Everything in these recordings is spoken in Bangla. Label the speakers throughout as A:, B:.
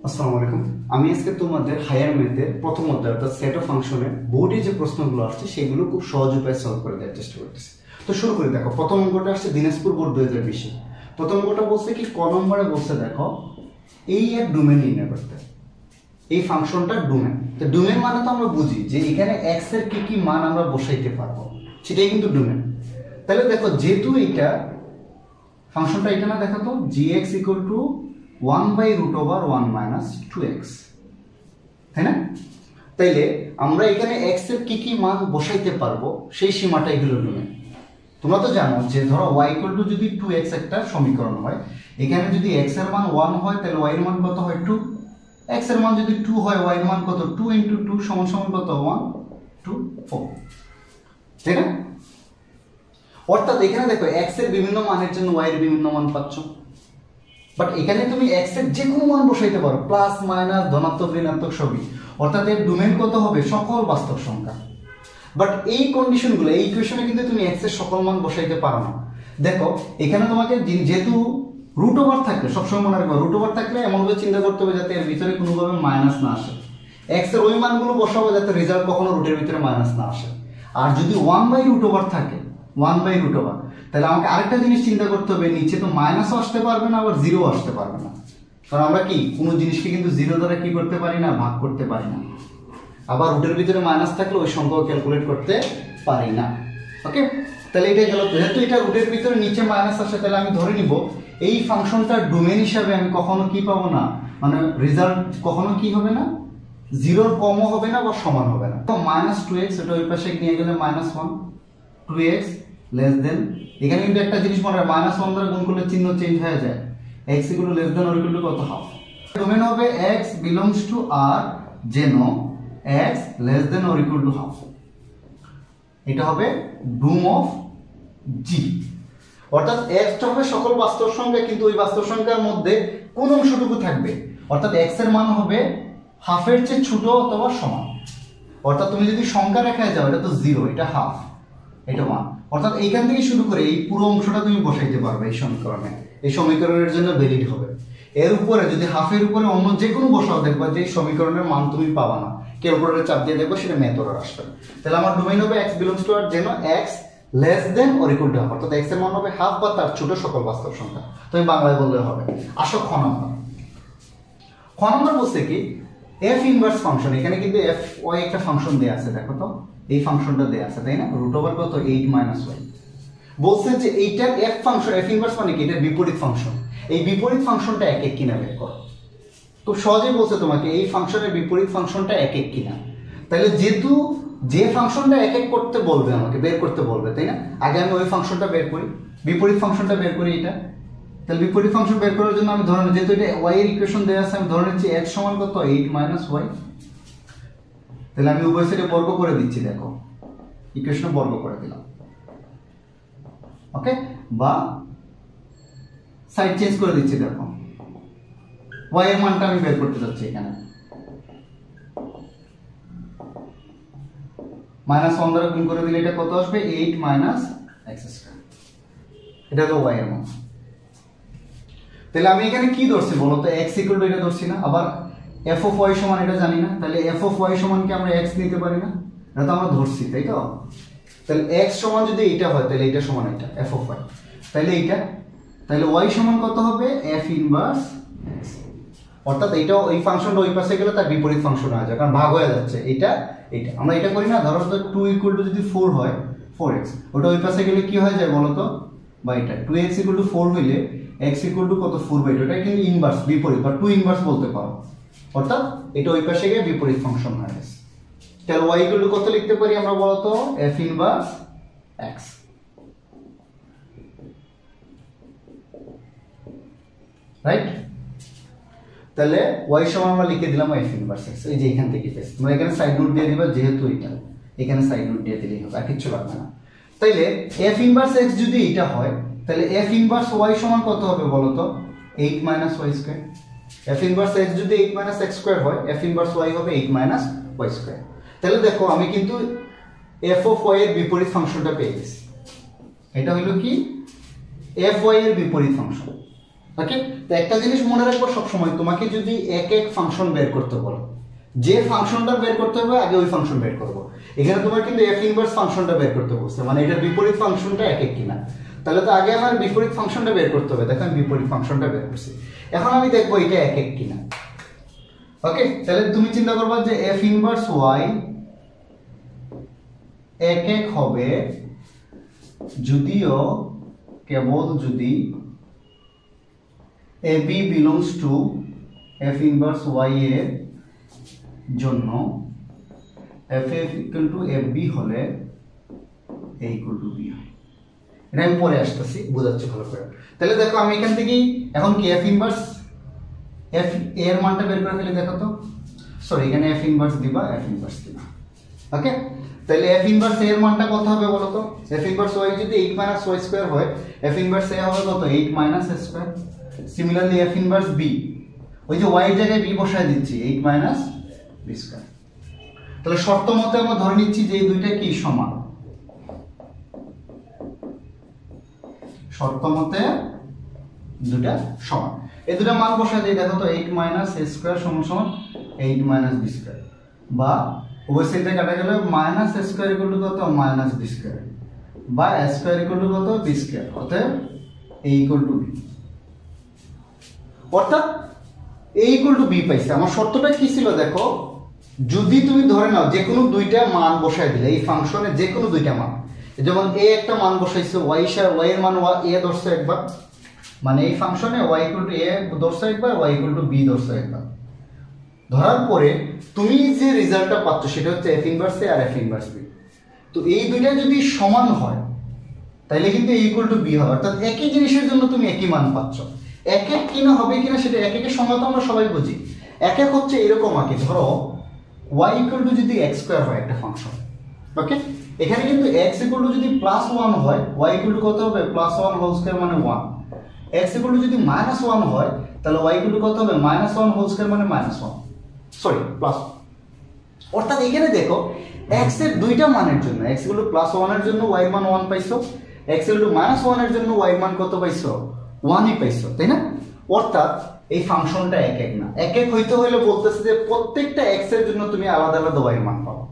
A: আসসালামু আলাইকুম। আমি আজকে তোমাদের হায়ার ম্যাথের প্রথম অধ্যায় অর্থাৎ সেট অফ ফাংশনের বোর্ডে যে প্রশ্নগুলো আসছে সেগুলো খুব সহজ উপায়ে সলভ করে দেওয়ার চেষ্টা করতেছি। তো শুরু করে দেখো, প্রথম অঙ্কটা আসছে দিনাজপুর বোর্ড 2020। প্রথম অঙ্কটা বলছে কি, ক নম্বরে বলছে দেখো এই এক ডোমেন নির্ণয় করতে। এই ফাংশনটা ডোমেন, তো ডোমেন মানে তো আমরা বুঝি যে এখানে এক্স এর কি কি মান আমরা বসাইতে পারবো, সেটাই কিন্তু ডোমেন। তাহলে দেখো যেহেতু এটা ফাংশনটা এটা না, দেখো তো gx ইকুয়াল টু 1/√1 - 2x, তাই না? তাইলে আমরা এখানে x এর কি কি মান বসাইতে পারবো সেই সীমাটাই হলো ডোমেন। তোমরা তো জানো যে ধরো y ইকুয়াল টু যদি 2x একটা সমীকরণ হয়, এখানে যদি x এর মান 1 হয় তাহলে y এর মান কত হয় 2, x এর মান যদি 2 হয় y এর মান কত 2 × 2 = কত 1 2 4, তাই না? অর্থাৎ এখানে দেখো x এর বিভিন্ন মানের জন্য y এর বিভিন্ন মান পাচ্ছ, বাট এখানে তুমি x এর যে কোনো মান বসাইতে পারো, প্লাস মাইনাস ধনাত্মক ঋণাত্মক সবই। অর্থাৎ এর ডোমেন কত হবে সকল বাস্তব সংখ্যা। বাট এই কন্ডিশনগুলো এই ইকুয়েশনে কিন্তু তুমি x এর সকল মান বসাইতে পারো না। দেখো এখানে তোমাকে যেহেতু রুট ওভার থাকলে, সবসময় মনে রাখবে রুট ওভার থাকলে এমনভাবে চিন্তা করতে হবে যাতে এর ভিতরে কোনোভাবে মাইনাস না আসে। x এর ওই মানগুলো বসাবো যাতে রেজাল্ট কখনো রুটের ভিতরে মাইনাস না আসে। আর যদি 1/√ওভার থাকে, 1/√ওভার, তাহলে আমাকে আরেকটা জিনিস চিন্তা করতে হবে, নিচে তো মাইনাসও আসতে পারবে না আবার জিরো আসতে পারবে না, কারণ আমরা কি কোনো জিনিসকে কিন্তু জিরো দ্বারা কি করতে পারি না, ভাগ করতে পারি না। আবার রুটের ভিতরে মাইনাস থাকলে ওই সংখ্যাও ক্যালকুলেট করতে পারি না। ওকে, তাহলে এটাই গেল। যেহেতু এটা রুটের ভিতরে নিচে মাইনাস আসে, তাহলে আমি ধরে নিব এই ফাংশনটার ডোমেন হিসাবে আমি কখনো কি পাবো না, মানে রেজাল্ট কখনো কি হবে না, জিরোর কমও হবে না বা সমান হবে না। তো -2x এটা ওই পাশে নিয়ে গেলে -1, 2x লেস দেন, এখানে কিন্তু একটা জিনিস মনে রাখবে, -1 দ্বারা গুণ করলে চিহ্ন চেঞ্জ হয়ে যায়, x = less than or equal to কত হাফ। ডোমেন হবে x বিলংস টু r যেন x less than or equal to half. এটা হবে ডোম অফ g, অর্থাৎ x টা হবে সকল বাস্তব সংখ্যা, কিন্তু ওই বাস্তব সংখ্যার মধ্যে কোন অংশটুকু থাকবে, অর্থাৎ x এর মান হবে হাফের চেয়ে ছোট অথবা সমান। অর্থাৎ তুমি যদি সংখ্যা রেখায় যাও, এটা তো 0, এটা হাফ, এটা 1, অর্থাৎ এইখান থেকে শুরু করে এই পুরো অংশটা তুমি বসাইতে পারবে এই সমীকরণে। এই সমীকরণের জন্য ভ্যালিড হবে। এর উপরে যদি হাফের উপরে অন্য যে কোনো বসাও, দেখবা যে সমীকরণের মান তুমি পাবা না, ক্যালকুলেটরে চাপ দিয়ে দেখবো সেটা ম্যাথ এরর আসবে। তাহলে আমার ডোমেইন হবে x বিলংস টু r যেন x less than or equal to half, অর্থাৎ x এর মান হবে হাফ বা তার ছোট সকল বাস্তব সংখ্যা। তুমি বাংলায় বললে হবে। আসো খ নম্বর বলছে কি, f ইনভার্স ফাংশন। এখানে কিন্তু f y একটা ফাংশন দেয়া আছে, দেখো তো এই ফাংশনটা দেয়া আছে, তাই না? √ওভার কত 8 - y। বলছে যে এইটার f ফাংশন, f ইনভার্স মানে কি, এটা বিপরীত ফাংশন। এই বিপরীত ফাংশনটা এক এক কিনা বের করো। তো সহজেই বলছে তোমাকে এই ফাংশনের বিপরীত ফাংশনটা এক এক কিনা। তাহলে যেহেতু যে ফাংশনটা এক এক করতে বলবে, আমাকে বের করতে বলবে, তাই না? আগে আমি ওই ফাংশনটা বের করি, বিপরীত ফাংশনটা বের করি এটা। তাহলে বিপরীত ফাংশন বের করার জন্য আমি ধরে নিই, যেহেতু এটা y এর ইকুয়েশন দেয়া আছে, আমি ধরে নিচ্ছি x সমান কত 8 - y। তাহলে আমি উভয় সাইডে বর্গ করে দিচ্ছি, দেখো ইকুয়েশন বর্গ করে দিলাম। ওকে, বা সাইড চেঞ্জ করে দিচ্ছি, দেখো y এর মানটা আমি বের করতে যাচ্ছি। এখানে -1 দ্বারা গুণ করে দিলে এটা কত আসবে 8 - x², এটা হলো y এর মান। তাহলে আমি এখানে কি ধরছি বলো তো, x = এটা ধরছি না, আবার f of y সমান এটা জানি না, তাহলে f of y সমান কি আমরা x নিতে পারি না? এটা তো আমরা ধরছি, তাই তো? তাহলে x সমান যদি এটা হয় তাহলে এটা সমান এটা f of y, তাহলে এইটা, তাহলে y সমান কত হবে f ইনভার্স x। অর্থাৎ এইটা এই ফাংশনটা ওই পাশে গেলে তার বিপরীত ফাংশন হয়ে যায়, কারণ ভাগ হয়ে যাচ্ছে। এটা এটা আমরা এটা করি না, ধরো তো 2 = যদি 4 হয় 4x, ওটা ওই পাশে গেলে কি হয়ে যায় বলো তো, বা এটা 2x = 4 হইলে x = কত 4/2, এটা কিন্তু ইনভার্স বিপরীত বা 2 ইনভার্স বলতে পারো। অর্থাৎ এটা ওই পাশে গিয়ে বিপরীত ফাংশন হয়ে গেছে। তাহলে y = কত লিখতে পারি আমরা বলো তো, f ইনভার্স x, রাইট? তাহলে y সমান আমরা লিখে দিলাম f ইনভার্স x, এই যে এখান থেকে পেয়েছি। তোমরা এখানে সাইড নোট দিয়ে দিবা, যেহেতু এটা এখানে সাইড নোট দিয়ে দিলেই হবে, আর কিছু লাগবে না। তাইলে f ইনভার্স x যদি এটা হয়, তাহলে f ইনভার্স y সমান কত হবে বলো তো 8 - y²। f ইনভার্স x যদি 8 - x² হয়, f ইনভার্স y হবে 8 - y²। তাহলে দেখো আমি কিন্তু f of y এর বিপরীত ফাংশনটা পেয়ে গেছি। এটা হলো কি f y এর বিপরীত ফাংশন। ওকে, তো একটা জিনিস মনে রাখবো সবসময়, তোমাকে যদি এক এক ফাংশন বের করতে বলো, যে ফাংশনটা বের করতে হবে আগে ওই ফাংশন বের করবো। এখানে তোমার কিন্তু এফ ইনভার্স ফাংশনটা বের করতে বলছে, মানে এটার বিপরীত ফাংশনটা এক এক কিনা, তাহলে তো আগে আমার বিপরীত ফাংশনটা বের করতে হবে। দেখো আমি বিপরীত ফাংশনটা বের করছি, এখন আমি দেখবো এটা এক এক কিনা। ওকে, তাহলে তুমি চিন্তা করবা যে এফ ইনভার্স ওয়াই এক এক হবে যদিও কেবল যদি a b belongs to f inverse y এর জন্য f f equal to f b হলে এ ইকুয়াল টু বি হয়। এটা আমি পরে আসতেছি, বোঝাচ্ছি ভালো করে। তাহলে দেখো আমি এখান থেকেই এখন কি এফ ইনভার্স এফ এর মানটা বের করে ফেলে, দেখো তো, সরি এখানে এফ ইনভার্স দিবা, এফ ইনভার্স দিবা। ওকে, তাহলে এফ ইনভার্স এর মানটা কত হবে বলো তো? এফ ইনভার্স ওয়াই যদি 8 মাইনাস ওয়াই স্কয়ার হয়, এফ ইনভার্স এ হবে কত? 8 minus a square. Similarly f inverse b, ওই যে ওয়াই এর জায়গায় বি বসায় দিচ্ছি, 8 মাইনাস বি স্কয়ার। তাহলে শর্ত মতে আমরা ধরে নিচ্ছি যে এই দুইটা কি সমান, শর্ত মতে দুটা সমান। এই দুটা মান বসায় দিই, দেখো তো 8 মাইনাস এ স্কয়ার সমান সমান 8 মাইনাস বি স্কয়ার, বা ওই সাইডে কাটা গেলে minus a square equal to কত? মাইনাস বি স্কয়ার, বা এ স্কয়ার ইকুয়াল টু কত? বি স্কয়ার, অতএব এ ইকুয়াল টু বি। অর্থাৎ এ ইকুয়াল টু বি পাইছে। আমার শর্তটা কি ছিল দেখো, যদি তুমি ধরে নাও যে কোনো দুইটা মান বসায় দিলে এই ফাংশনে, যে কোনো দুইটা মান, যেমন এ একটা মান বসাইছে, ওয়াই এর মান এ ধরছো একবার, মানে এই ফাংশনে ওয়াই ইকুয়াল টু এ ধরছো একবার, ওয়াই ইকুয়াল টু বি ধরছো একবার, ধরার পরে তুমি যে রেজাল্টটা পাচ্ছ সেটা হচ্ছে এফ ইনভার্স এ আর এফ ইনভার্স বি। তো এই দুইটা যদি সমান হয় তাহলে কিন্তু এ ইকুয়াল টু বি হয়, অর্থাৎ একই জিনিসের জন্য তুমি একই মান পাচ্ছ। এক এক কিনা হবে কিনা সেটা এক একের সংজ্ঞা তো আমরা সবাই বুঝি। এক এক হচ্ছে এরকম আর কি, ধরো ওয়াই ইকুয়াল টু যদি এক্স স্কয়ার হয় একটা ফাংশন, ওকে, এখানে কিন্তু এক্স ইকুয়াল টু যদি প্লাস 1 হয়, ওয়াই ইকুয়াল টু কত হবে? প্লাস 1 হোল স্কয়ার মানে 1। এক্স ইকুয়াল টু যদি মাইনাস 1 হয় তাহলে ওয়াই ইকুয়াল টু কত হবে? মাইনাস 1 হোল স্কয়ার মানে মাইনাস 1, সরি প্লাস। অর্থাৎ এখানে দেখো এক্স এর দুইটা মানের জন্য, এক্স ইকুয়াল টু প্লাস 1 এর জন্য ওয়াই মান 1 পাইছো, এক্স ইকুয়াল টু মাইনাস 1 এর জন্য ওয়াই মান কত পাইছো? 1ই পাইছো, তাই না? অর্থাৎ এই ফাংশনটা এক এক না। এক এক হইতে হলে বলতেছে যে প্রত্যেকটা এক্স এর জন্য তুমি আলাদা আলাদা ওয়াই মান পাবো।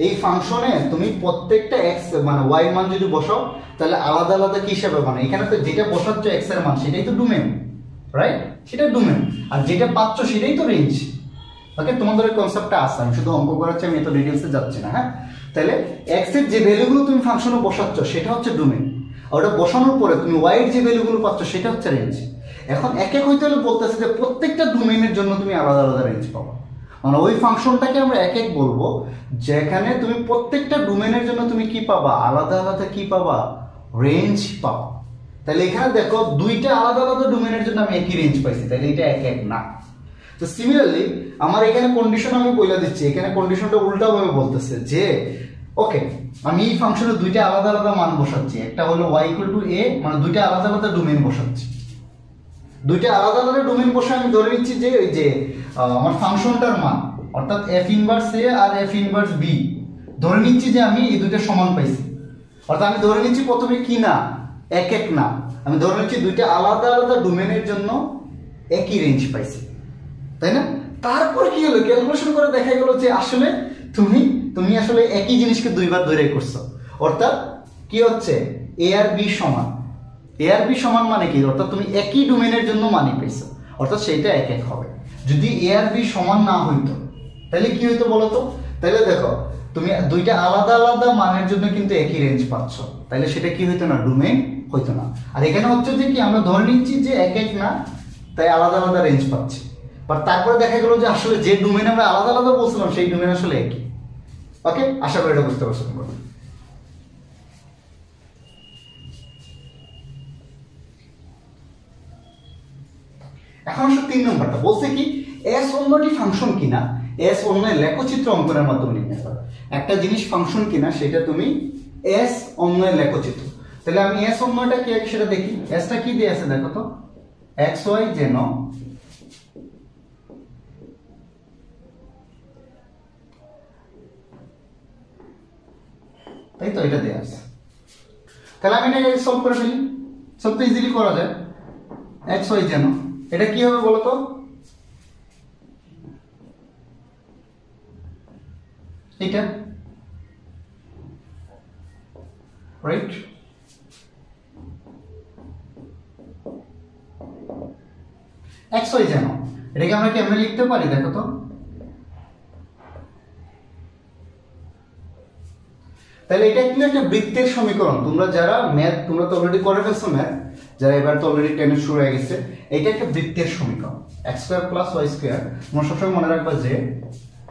A: এই ফাংশনে তুমি প্রত্যেকটা এক্স মানে ওয়াই মান যদি বসাও তাহলে আলাদা আলাদা কি হিসাবে, মানে এখানে তো যেটা বসাচ্ছ এক্স এর মান সেটাই তো ডোমেন, রাইট? সেটা ডোমেন, আর যেটা পাচ্ছ সেটাই তো রেঞ্জ। ওকে, তোমাদের কনসেপ্টটা আছে, আমি শুধু অঙ্ক করাচ্ছি, আমি এত ডিটেইলসে যাচ্ছি না। হ্যাঁ, তাহলে এক্স এর যে ভ্যালুগুলো তুমি ফাংশনে বসাচ্ছ সেটা হচ্ছে ডোমেন, আর ওটা বসানোর পরে তুমি ওয়াই এর যে ভ্যালুগুলো পাচ্ছ সেটা হচ্ছে রেঞ্জ। এখন এক এক হইতে হলে বলতেছে যে প্রত্যেকটা ডোমেনের জন্য তুমি আলাদা আলাদা রেঞ্জ পাবো, মানে ওই ফাংশনটাকে আমরা এক এক বলবো যেখানে তুমি প্রত্যেকটা ডোমেনের জন্য তুমি কি পাবা? আলাদা আলাদা কি পাবা? রেঞ্জ পাবা। তাহলে এখানে দেখো দুইটা আলাদা আলাদা ডোমেনের জন্য আমি একই রেঞ্জ পাইছি, তাহলে এটা এক এক না। তো সিমিলারলি আমার এখানে কন্ডিশন আমি বলে দিচ্ছি, এখানে কন্ডিশনটা উল্টা ভাবে বলতেছে যে ওকে আমি এই ফাংশনে দুইটা আলাদা আলাদা মান বসাচ্ছি, একটা হলো ওয়াই ইকুয়াল টু এ, মানে দুইটা আলাদা আলাদা ডোমেন বসাচ্ছি। দুইটা আলাদা আলাদা ডোমেন বসে আমি ধরে নিচ্ছি যে ওই যে আমার ফাংশনটার মান, অর্থাৎ এফ ইনভার্স এ আর এফ ইনভার্স বি, ধরে নিচ্ছি যে আমি এই দুইটা সমান পাইছি। অর্থাৎ আমি ধরে নিচ্ছি প্রথমে কি না, এক এক না, আমি ধরে নিচ্ছি দুইটা আলাদা আলাদা ডোমেনের জন্য একই রেঞ্জ পাইছি, তাই না? তারপর কি হলো, ক্যালকুলেশন করে দেখা গেল যে আসলে তুমি আসলে একই জিনিসকে দুইবার ধরে করছো। অর্থাৎ কি হচ্ছে, এ আর বি সমান, এ আর বি সমান মানে কি, অর্থাৎ তুমি একই ডোমেনের জন্য মানি পেয়েছো, অর্থাৎ সেইটা এক এক হবে। যদি এ আর বি সমান না হইতো তাহলে কি হইতো বলো তো? তাহলে দেখো তুমি দুইটা আলাদা আলাদা মানের জন্য কিন্তু একই রেঞ্জ পাচ্ছ, তাহলে সেটা কি হইতো না, ডোমেন হইতো না। আর এখানে হচ্ছে যে কি, আমরা ধরে নিচ্ছি যে এক এক না, তাই আলাদা আলাদা রেঞ্জ পাচ্ছি। বাট তারপরে দেখা গেল যে আসলে যে ডোমেন আমরা আলাদা আলাদা বলছিলাম সেই ডোমেন আসলে একই। ওকে, আশা করি এটা বুঝতে পারছো তোমরা। এখন আসলে 3 নম্বরটা বলছে কি, এস অন্যটি ফাংশন কিনা এস অন্যের লেখচিত্র অঙ্কনের মাধ্যমে নির্ণয় করা। একটা জিনিস ফাংশন কিনা সেটা তুমি এস অন্যের লেখচিত্র। তাহলে আমি এস অন্যটা কি সেটা দেখি। এসটা কি দিয়ে আছে দেখো তো, এক্স ওয়াই যেন তাই তো, এটা দেয়া আছে। তাহলে আমি এটা সলভ করে ফেলি, সলভ তো ইজিলি করা যায়। এক্স ওয়াই যেন এটা কি হবে বলো তো, এটা রাইট। এক্স ওয়াই যেন এটাকে আমরা কেমনে লিখতে পারি দেখো তো, তাহলে এটা কিন্তু একটা বৃত্তের সমীকরণ। তোমরা যারা ম্যাথ তোমরা তো অলরেডি করে ফেলছো ম্যাথ, যারা এবার তো অলরেডি 10 শুরু হয়ে গেছে, এটা একটা বৃত্তের সমীকরণ x square plus y square. তোমরা সবসময় মনে রাখবা যে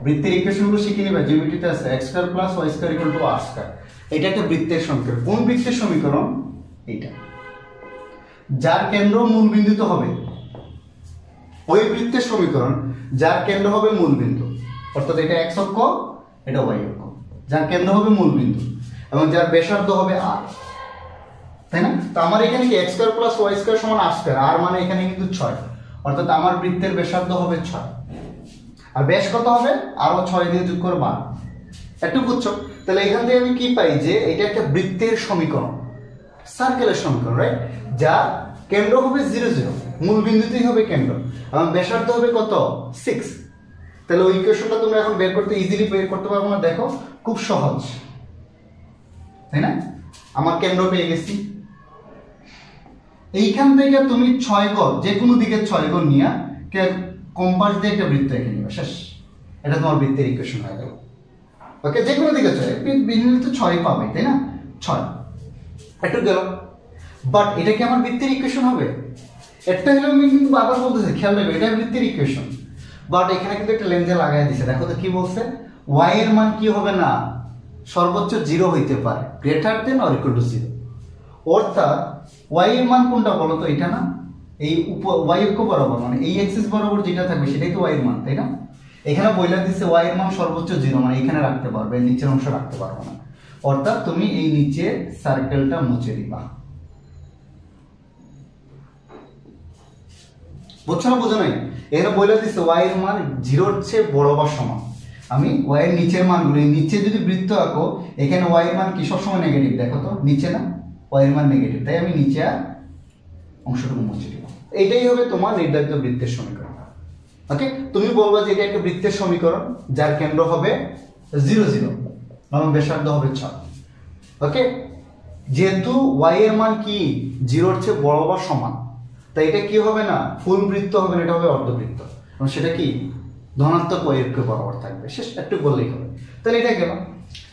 A: বৃত্তের ইকুয়েশনগুলো শিখে নিবা, জিওমেট্রিতে আছে x square plus y square equal to r square. এটা একটা বৃত্তের সমীকরণ। কোন বৃত্তের সমীকরণ? এইটা, যার কেন্দ্র মূল বিন্দুতে হবে। ওই বৃত্তের সমীকরণ যার কেন্দ্র হবে মূল বিন্দু, অর্থাৎ এটা x অক্ষ, এটা y অক্ষ, যার কেন্দ্র হবে মূল বিন্দু এবং যার ব্যাসার্ধ হবে r, তাই না? তো আমার এখানে কি x square plus y square সমান r স্কয়ার, r মানে এখানে কিন্তু 6, অর্থাৎ আমার বৃত্তের ব্যাসার্ধ হবে 6 আর ব্যাস কত হবে? আরো 6 দিয়ে যোগ করে 12। একটু বুঝছো? তাহলে এখান থেকে আমি কি পাই যে এটা একটা বৃত্তের সমীকরণ, সার্কেলের সমীকরণ, রাইট? যা কেন্দ্র হবে 0 0, মূল বিন্দুতেই হবে কেন্দ্র এবং ব্যাসার্ধ হবে কত? 6। তাহলে ওই ইকুয়েশনটা তোমরা এখন বের করতে ইজিলি বের করতে পারবো না, দেখো খুব সহজ, তাই না? আমার কেন্দ্র পেয়ে গেছি, এইখান থেকে তুমি 6 গড় যে কোনো দিকে 6 গড় নিয়ে কম্পাস দিয়ে একটা বৃত্ত এঁকে নিবে, শেষ। এটা তোমার বৃত্তের ইকুয়েশন হয়ে গেল। ওকে, যে কোনো দিকে 6, বিন্দু তো 6 পাবে, তাই না? 6 একটু গেল। বাট এটা কি আমার বৃত্তের ইকুয়েশন হবে? একটা হলো আমি কিন্তু বারবার বলতেছি, খেয়াল রাখবে এটা বৃত্তের ইকুয়েশন। বাট এখানে কিন্তু একটা লেন্সে লাগাই দিছে, দেখো তো কি বলছে, y এর মান কি হবে না, সর্বোচ্চ 0 হইতে পারে, greater than or equal to 0। অর্থাৎ y এর মান কোনটা বলো তো, এটা না? এই y অক্ষ বরাবর, মানে এই অ্যাক্সিস বরাবর যেটা থাকবে সেটাই তো y এর মান, তাই না? এখানে বইলা দিচ্ছে y এর মান সর্বোচ্চ 0, মানে এখানে রাখতে পারবে, নিচের অংশ রাখতে পারবে না। অর্থাৎ তুমি এই নিচে সার্কেলটা মুছে দিবা। বুঝছো না? বুঝো নাই? এখানে বইলা দিচ্ছে y এর মান 0 এর চেয়ে বড় বা সমান। আমি y এর নিচের মানগুলো, নিচে যদি বৃত্ত আঁকো, এখানে y এর মান কি সবসময় নেগেটিভ, দেখো তো নিচে না, y এর মান নেগেটিভ, তাই আমি নিচে অংশটুকু মুছে দিব। এইটাই হবে তোমার নির্ধারিত বৃত্তের সমীকরণ। ওকে, তুমি বলবা যে এটা একটা বৃত্তের সমীকরণ যার কেন্দ্র হবে 0 0 এবং ব্যাসার্ধ হবে 6। ওকে, যেহেতু y এর মান কি 0 এর চেয়ে বড় বা সমান, তাই এটা কি হবে না, ফুল বৃত্ত হবে না, এটা হবে অর্ধবৃত্ত এবং সেটা কি ধনাত্মক y অক্ষ বরাবর থাকবে, শেষ। একটু বললেই হবে। তাহলে এটা গেল।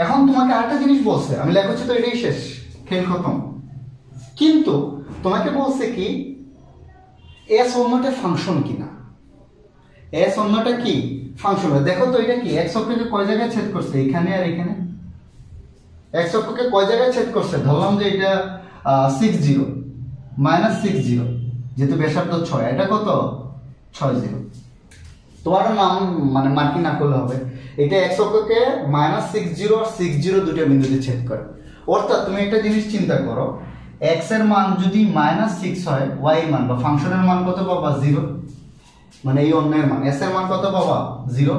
A: এখন তোমাকে আরেকটা জিনিস বলছে, আমি লেখাচ্ছি তো এটাই শেষ, খেল খতম। কিন্তু তোমাকে বলছে কি s অন্যটা ফাংশন কিনা, s অন্যটা কি ফাংশন। দেখো তো এটা কি x অক্ষকে কয় জায়গায় ছেদ করছে, এখানে আর এখানে। x অক্ষকে কয় জায়গায় ছেদ করছে, ধরলাম যে এটা 6 0 -6 0, যেহেতু ব্যাসার্ধ 6, এটা কত 6 0। তোমার নাম মানে মার্কিং না করলে হবে, এটা x অক্ষকে -6 0 আর 6 0 দুটো বিন্দুতে ছেদ করে। অর্থাৎ তুমি একটা জিনিস চিন্তা করো, x এর মান যদি -6 হয়, y এর মান বা ফাংশনের মান কত পাবা 0, মানে এই অন্যের মান s এর মান কত পাবা 0,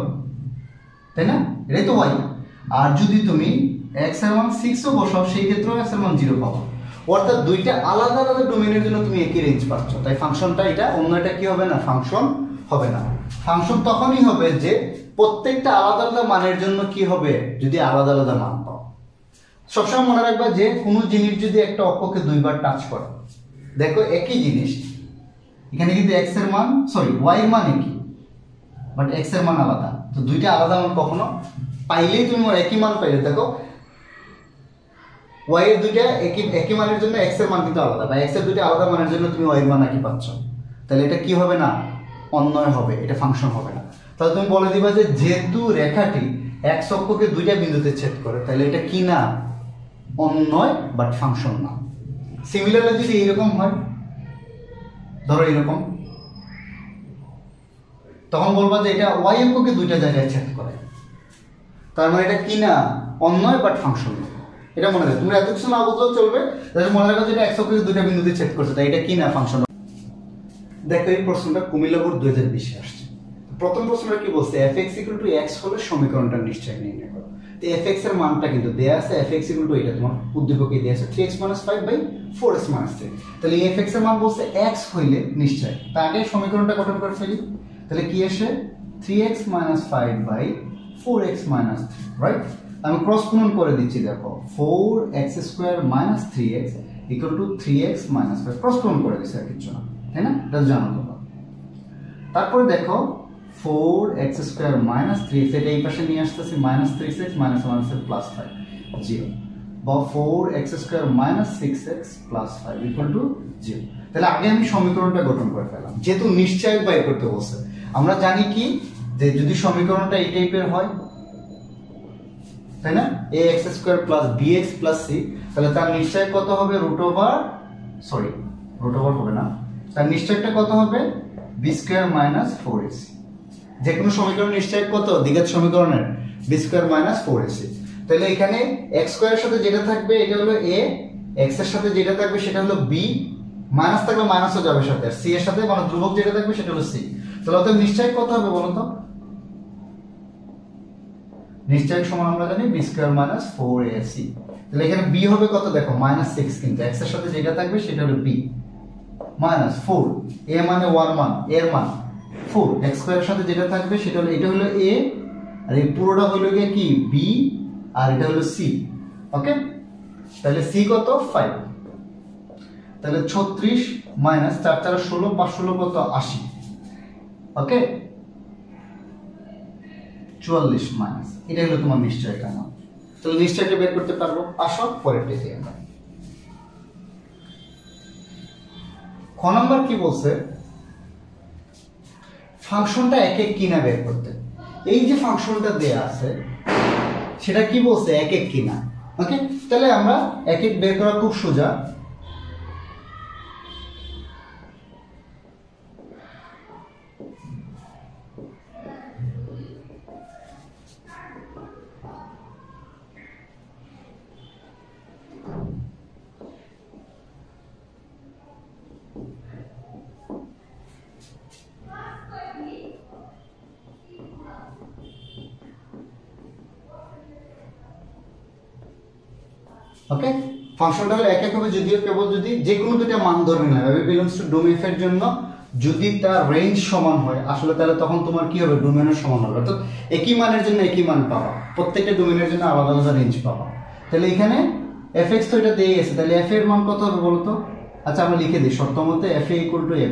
A: তাই না? এটাই তো y। আর যদি তুমি x এর মান 6 ও বসাও, সেই ক্ষেত্রেও s এর মান 0 পাবা। অর্থাৎ দুইটা আলাদা আলাদা ডোমেইনের জন্য তুমি একই রেঞ্জ পাচ্ছ, তাই ফাংশনটা এটা অন্যটা কি হবে না, ফাংশন হবে না। ফাংশন তখনই হবে যে প্রত্যেকটা আলাদা আলাদা মানের জন্য কি হবে, যদি আলাদা আলাদা মান পাও। সবসময় মনে রাখবা যে কোনো জিনিস যদি একটা অক্ষকে দুইবার টাচ করে, দেখো একই জিনিস, এখানে কিন্তু x এর মান y এর মান একই, বাট x এর মান আলাদা। তো দুইটা আলাদা মান কখনো পাইলেই তুমি একই মান পাইলে, দেখো y এর দুইটা একই মানের জন্য x এর মান কিন্তু আলাদা, বা x এর দুইটা আলাদা মানের জন্য তুমি y এর মান একই পাচ্ছ, তাহলে এটা কি হবে না, অন্যয় হবে, এটা ফাংশন হবে না। তাহলে তুমি বলে দিবা যে যেহেতু রেখাটি x অক্ষকে দুইটা বিন্দুতে ছেদ করে, তাহলে এটা কি না, অন্যয়, বাট ফাংশন না। সিমিলারলি যদি এইরকম হয়, ধরো এরকম, তখন বলবা যে এটা y অক্ষকে দুইটা জায়গায় ছেদ করে, তার মানে এটা কি না, অন্যয়, বাট ফাংশন না। এটা মনে রাখো, তুমি এত কিছু না বুঝলেও চলবে, মনে রাখো যে এটা x অক্ষকে দুইটা বিন্দুতে ছেদ করছে, তাই এটা কি না, ফাংশন। দেখো এই প্রশ্নটা কুমিল্লা বোর্ড 2020 আসছে। প্রথম প্রশ্নটা কি বলছে, fx = x হলে সমীকরণটা নিশ্চয় নির্ণয় করো। তো fx এর মানটা কিন্তু দেয়া আছে, fx = এটা তোমার উদ্দীপকে দেয়া আছে 3x - 5/4x - 3। তাহলে এই fx এর মান বলছে x হইলে নিশ্চয়, তার আগে সমীকরণটা গঠন করে ফেলি। তাহলে কি আসে 3x - 5/4x - 3, রাইট? আমি ক্রস গুণন করে দিচ্ছি, দেখো 4x² - 3x = 3x - 5, ক্রস গুণন করে দিচ্ছি, আর কিছু না, তাই না? এটা জানো তোমরা। তারপরে দেখো 4x² - 3x, এটা এই পাশে নিয়ে আসতেছি -3x - 1 +5 0, বা 4x² - 6x + 5 = 0। তাহলে আগে আমি সমীকরণটা গঠন করে ফেললাম, যেহেতু নিশ্চয়ক বের করতে বলছে। আমরা জানি কি যে যদি সমীকরণটা এই টাইপের হয়, তাই না, ax² + bx + c, তাহলে তার নিশ্চয়ক কত হবে √, √, হবে না, তার নিশ্চয়কটা কত হবে b² - 4ac। যে কোনো সমীকরণ নিশ্চয়ক কত, দ্বিঘাত সমীকরণের b² - 4ac। তাহলে এখানে x² এর সাথে যেটা থাকবে এটা হলো a, x এর সাথে যেটা থাকবে সেটা হলো b, মাইনাস থাকলে মাইনাসও যাবে সাথে, আর c এর সাথে মানে ধ্রুবক যেটা থাকবে সেটা হলো c। তাহলে অতএব নিশ্চয়ক কত হবে বলো তো? নিশ্চয়ক সমান আমরা জানি b² - 4ac। তাহলে এখানে b হবে কত, দেখো -6, কিন্তু x এর সাথে যেটা থাকবে সেটা হলো b, -4, a মানে 1 মান, এর মান 4, x² এর সাথে যেটা থাকবে সেটা হলো, এটা হলো a, আর এই পুরোটা হলো গিয়ে কি b, আর এটা হলো c। ওকে, তাহলে c কত 5, তাহলে 36 - 4 4 16, 5 16 কত 80। ওকে, 44 মাইনাস, এটা হলো তোমার নিশ্চয়তা না। তাহলে নিশ্চয়তা বের করতে পারবো। আসো পরের পেজে আমরা। খ নাম্বার কি বলছে, ফাংশনটা এক এক কিনা বের করতে। এই যে ফাংশনটা দেয়া আছে সেটা কি বলছে, এক এক কিনা। ওকে, তাহলে আমরা এক এক বের করা খুব সোজা। ওকে, ফাংশনটা হলো এক এক হবে, যদিও কেবল যদি যে কোনো দুটো মান ধরে নেয়, f বিলংস টু ডোমেইন এর জন্য যদি তার রেঞ্জ সমান হয়, আসলে তাহলে তখন তোমার কি হবে, ডোমেইনের সমান হবে। অর্থাৎ একই মানের জন্য একই মান পাবা, প্রত্যেকটা ডোমেইনের জন্য আলাদা আলাদা রেঞ্জ পাবা। তাহলে এখানে fx তো এটা দিয়ে গেছে, তাহলে f এর মান কত হবে বলো তো? আচ্ছা আমরা লিখে দিই শর্ত মতে fa =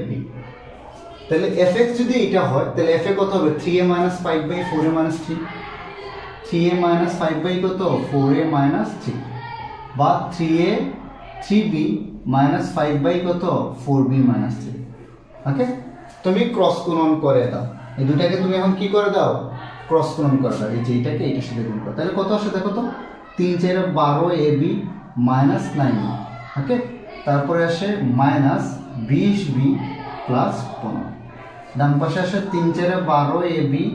A: fb। তাহলে fx যদি এটা হয় তাহলে fa কত হবে 3a - 5/4a - 3, 3a - 5 কত 4a - 3, বা 3a 3b - 5 কত 4b - 3। ওকে, তুমি ক্রস গুণন করে দাও, এই দুটাকে তুমি এখন কি করে দাও, ক্রস গুণন করে দাও, এই যে এটাকে এটার সাথে গুণ করো, তাহলে কত আসে দেখো তো, 3 4 12 ab - 9। ওকে, তারপরে আসে -20b + 15, ডান পাশে আসে 3 4 12 ab -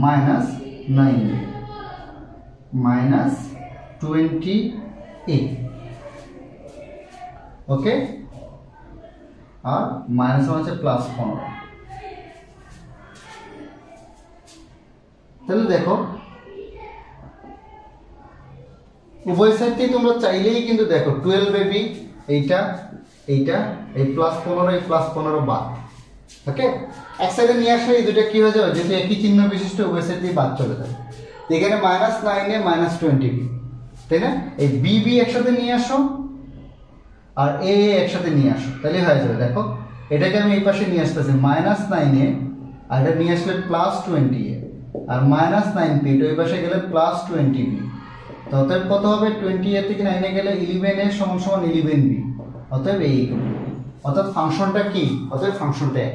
A: 9b -28। ওকে, আর মাইনাস আছে +15। তাহলে দেখো উভয় সাইডেই তোমরা চাইলেই কিন্তু দেখো 12 ab, এইটা এইটা এই +15 এই +15 বাদ। ওকে, এক সাইডে নিয়ে আসলে এই দুটো কি হয়ে যাবে, যেহেতু একই চিহ্ন বিশিষ্ট উভয় সাইড দিয়ে বাদ চলে যাবে। এখানে -9 এ -20b, তাই না? এই b একসাথে নিয়ে আসো আর a একসাথে নিয়ে আসো, তাহলে হয়ে যাবে। দেখো এটাকে আমি এই পাশে নিয়ে আসতেছি -9 এ, আর এটা নিয়ে আসলে +20 এ, আর -9p তো এই পাশে গেলে +20b, তো অতএব কত হবে 20 এর থেকে 9 এ গেলে 11 a = 11b, অতএব এই, অর্থাৎ ফাংশনটা কি, অতএব ফাংশনটা এক।